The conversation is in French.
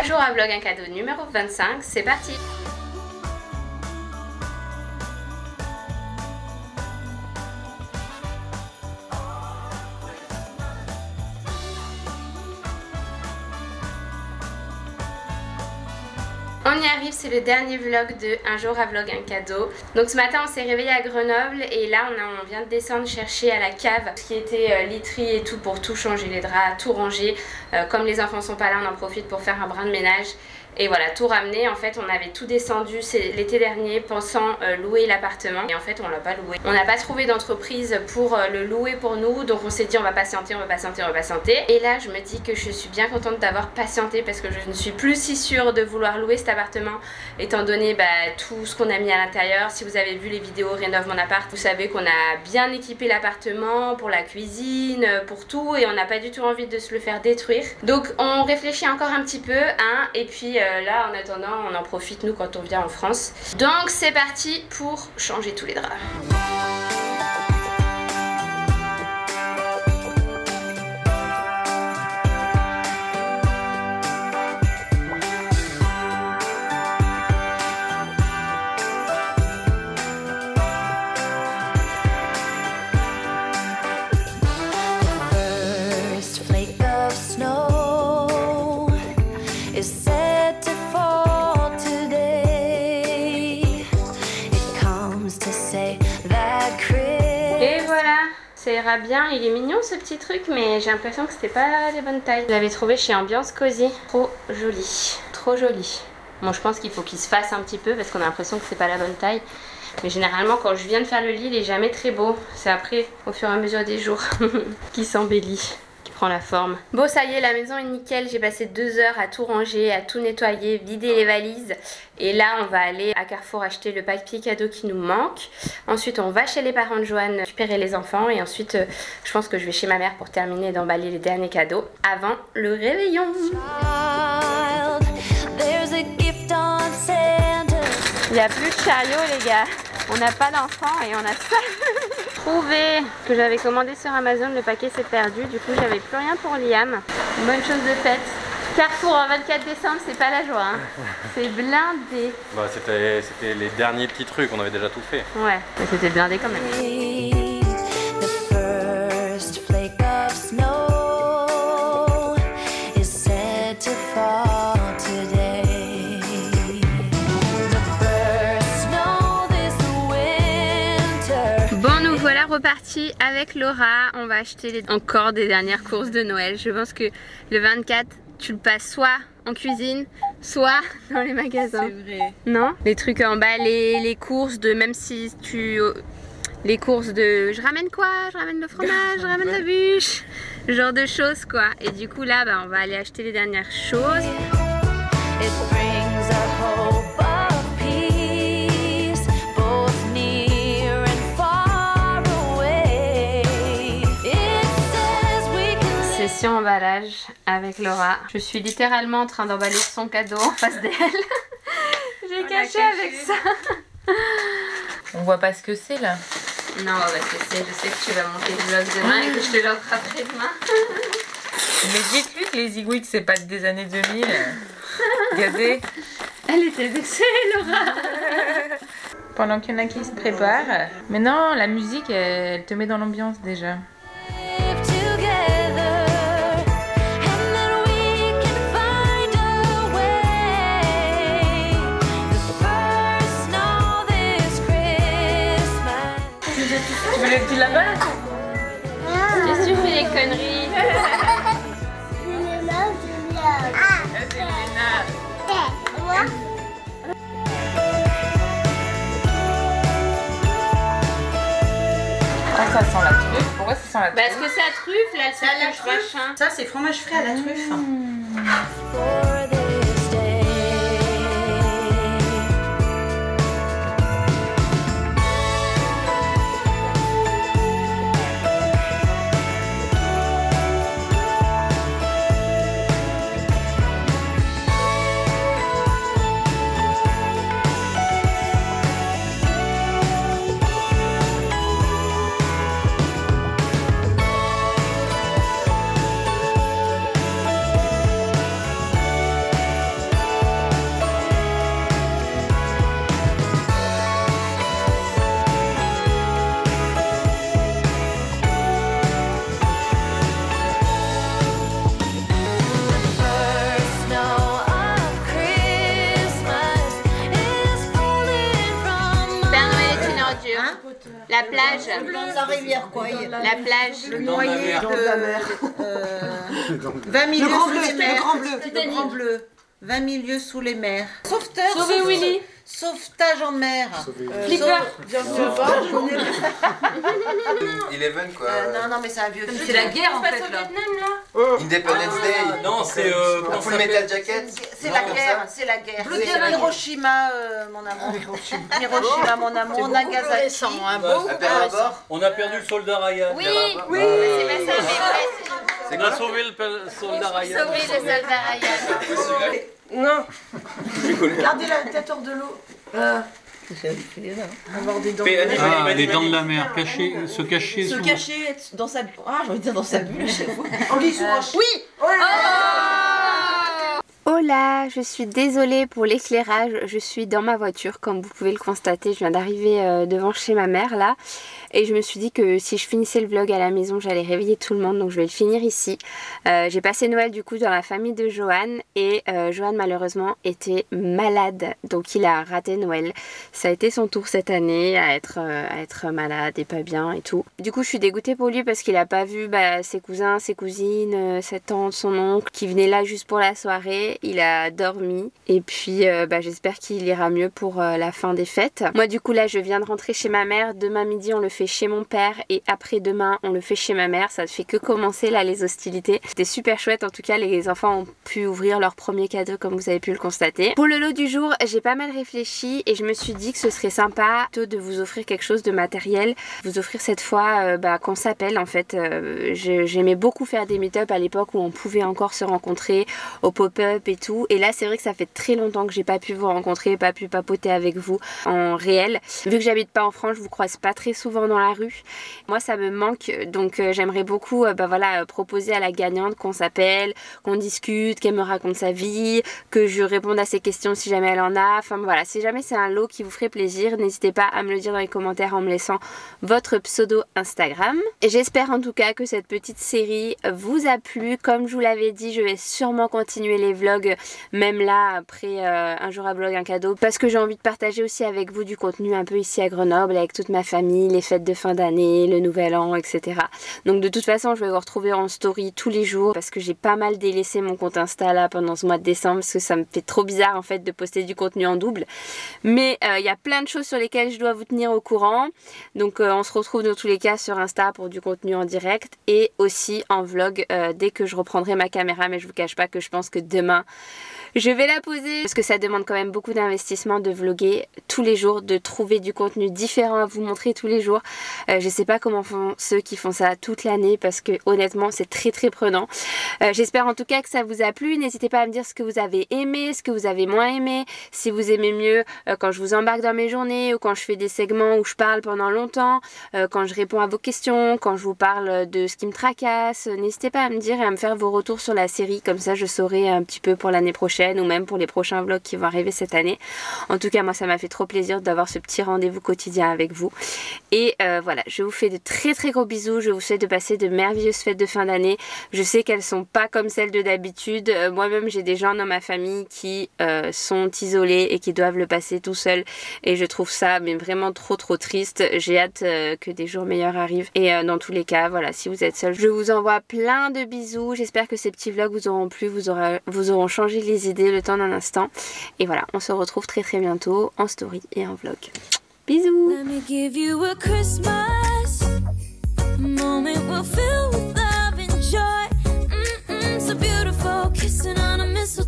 jour à vlog un cadeau numéro 25, c'est parti. On y arrive, c'est le dernier vlog de Un jour à vlog un cadeau. Donc ce matin on s'est réveillé à Grenoble et là on vient de descendre chercher à la cave ce qui était literie et tout pour tout changer les draps, tout ranger. Comme les enfants sont pas là, on en profite pour faire un brin de ménage. Et voilà, tout ramener. En fait on avait tout descendu l'été dernier pensant louer l'appartement et en fait on l'a pas loué. On n'a pas trouvé d'entreprise pour le louer pour nous, donc on s'est dit on va patienter, on va patienter, on va patienter. Et là je me dis que je suis bien contente d'avoir patienté parce que je ne suis plus si sûre de vouloir louer cet appartement étant donné tout ce qu'on a mis à l'intérieur. Si vous avez vu les vidéos Rénove mon appart, vous savez qu'on a bien équipé l'appartement pour la cuisine, pour tout, et on n'a pas du tout envie de se le faire détruire. Donc on réfléchit encore un petit peu, hein, et puis là en attendant on en profite nous quand on vient en France. Donc c'est parti pour changer tous les draps. Ça ira bien, il est mignon ce petit truc, mais j'ai l'impression que c'était pas les bonnes tailles. Je l'avais trouvé chez Ambiance Cozy. Trop joli, trop joli. Bon, je pense qu'il faut qu'il se fasse un petit peu parce qu'on a l'impression que c'est pas la bonne taille. Mais généralement quand je viens de faire le lit, il est jamais très beau. C'est après, au fur et à mesure des jours, qui s'embellit, qui prend la forme. Bon, ça y est, la maison est nickel. J'ai passé 2 heures à tout ranger, à tout nettoyer, vider les valises. Et là on va aller à Carrefour acheter le papier cadeau qui nous manque. Ensuite on va chez les parents de Joanne récupérer les enfants. Et ensuite je pense que je vais chez ma mère pour terminer d'emballer les derniers cadeaux avant le réveillon. Il n'y a plus de chariot les gars. On n'a pas d'enfants et on a ça. Trouvé que j'avais commandé sur Amazon, le paquet s'est perdu. Du coup j'avais plus rien pour Liam. Bonne chose de faite. Carrefour en 24 décembre, c'est pas la joie, hein. C'est blindé. Bah, c'était les derniers petits trucs, on avait déjà tout fait. Ouais, mais c'était blindé quand même. Bon, nous voilà repartis avec Laura. On va acheter encore des dernières courses de Noël. Je pense que le 24, tu le passes soit en cuisine, soit dans les magasins. C'est vrai. Non? Les trucs à emballer, les courses de, même si tu... Les courses de je ramène quoi? Je ramène le fromage, je ramène la bûche. Ce genre de choses quoi. Et du coup là, on va aller acheter les dernières choses. Session emballage avec Laura. Je suis littéralement en train d'emballer son cadeau en face d'elle. J'ai caché avec ça. On voit pas ce que c'est là. Non, parce que je sais que tu vas monter le vlog demain et que je te l'offre après-demain. Mais dites-lui que les Zigouix c'est pas des années 2000. Regardez. Elle était vexée, Laura. Pendant qu'il y en a qui se préparent. Mais non, la musique elle te met dans l'ambiance déjà. Tu veux les petits là-bas? Qu'est-ce que tu fais les conneries? Ah, ça sent la truffe. Pourquoi ça sent la truffe? Parce que sa truffe, là, c'est la truffe. Ça, c'est fromage frais à la truffe. La plage. Le long de la rivière, quoi. La plage. Le noyer de la mer. 20 000 lieues sous les mers. Le grand bleu. 20 000 lieues sous les mers. Sauveteur. Sauver Willy. Sauvetage en mer. Flipper. Eleven quoi. Non, mais c'est un vieux film. C'est la guerre en fait là. Independence Day. Non, c'est Full Metal Jacket. C'est la guerre, c'est la guerre. Hiroshima, mon amour. Hiroshima, mon amour. Nagasaki. On a perdu le soldat Ryan. Oui, c'est pas ça, mais On a sauvé le soldat Ryan. sauver le soldat Ryan. Non. Gardez la tête hors de l'eau. Avoir des dents. Les dents de la mer, se cacher dans sa... Ah, j'ai envie de dire dans sa bulle, je sais pas. Anguille sous roche. Oui. Hola, je suis désolée pour l'éclairage, je suis dans ma voiture comme vous pouvez le constater, je viens d'arriver devant chez ma mère là et je me suis dit que si je finissais le vlog à la maison j'allais réveiller tout le monde donc je vais le finir ici. J'ai passé Noël du coup dans la famille de Johan et Johan malheureusement était malade donc il a raté Noël. Ça a été son tour cette année à être malade et pas bien et tout. Du coup je suis dégoûtée pour lui parce qu'il a pas vu ses cousins, ses cousines, sa tante, son oncle qui venaient là juste pour la soirée. Il a dormi et puis j'espère qu'il ira mieux pour la fin des fêtes. Moi du coup là je viens de rentrer chez ma mère, demain midi on le fait chez mon père et après-demain on le fait chez ma mère. Ça ne fait que commencer là les hostilités. C'était super chouette, en tout cas les enfants ont pu ouvrir leur premier cadeau comme vous avez pu le constater. Pour le lot du jour j'ai pas mal réfléchi et je me suis dit que ce serait sympa de vous offrir quelque chose de matériel, vous offrir cette fois qu'on s'appelle en fait. J'aimais beaucoup faire des meet-up à l'époque où on pouvait encore se rencontrer au pop-up et tout, et là c'est vrai que ça fait très longtemps que j'ai pas pu vous rencontrer, pas pu papoter avec vous en réel. Vu que j'habite pas en France, je vous croise pas très souvent dans la rue. Moi ça me manque, donc j'aimerais beaucoup proposer à la gagnante qu'on s'appelle, qu'on discute, qu'elle me raconte sa vie, que je réponde à ses questions si jamais elle en a. Enfin voilà, si jamais c'est un lot qui vous ferait plaisir, n'hésitez pas à me le dire dans les commentaires en me laissant votre pseudo Instagram. Et j'espère en tout cas que cette petite série vous a plu. Comme je vous l'avais dit, je vais sûrement continuer les vlogs même là après un jour à vlog un cadeau parce que j'ai envie de partager aussi avec vous du contenu un peu ici à Grenoble avec toute ma famille, les fêtes de fin d'année, le nouvel an, etc. Donc de toute façon je vais vous retrouver en story tous les jours parce que j'ai pas mal délaissé mon compte Insta là pendant ce mois de décembre parce que ça me fait trop bizarre en fait de poster du contenu en double, mais il y a plein de choses sur lesquelles je dois vous tenir au courant, donc on se retrouve dans tous les cas sur Insta pour du contenu en direct et aussi en vlog dès que je reprendrai ma caméra, mais je vous cache pas que je pense que demain je vais la poser parce que ça demande quand même beaucoup d'investissement de vlogger tous les jours, de trouver du contenu différent à vous montrer tous les jours. Je sais pas comment font ceux qui font ça toute l'année parce que honnêtement c'est très prenant. J'espère en tout cas que ça vous a plu. N'hésitez pas à me dire ce que vous avez aimé, ce que vous avez moins aimé, si vous aimez mieux quand je vous embarque dans mes journées ou quand je fais des segments où je parle pendant longtemps, quand je réponds à vos questions, quand je vous parle de ce qui me tracasse. N'hésitez pas à me dire et à me faire vos retours sur la série, comme ça je saurai un petit peu pour l'année prochaine ou même pour les prochains vlogs qui vont arriver cette année. En tout cas moi ça m'a fait trop plaisir d'avoir ce petit rendez-vous quotidien avec vous et voilà, je vous fais de très gros bisous. Je vous souhaite de passer de merveilleuses fêtes de fin d'année. Je sais qu'elles sont pas comme celles de d'habitude, moi-même j'ai des gens dans ma famille qui sont isolés et qui doivent le passer tout seuls et je trouve ça mais vraiment trop triste. J'ai hâte que des jours meilleurs arrivent et dans tous les cas voilà, si vous êtes seul je vous envoie plein de bisous. J'espère que ces petits vlogs vous auront plu, vous auront changé les idées le temps d'un instant et voilà, on se retrouve très bientôt en story et en vlog. Bisous. Let me give you a Christmas moment we'll fill with love and joy. So beautiful, kissing on a mistletoe.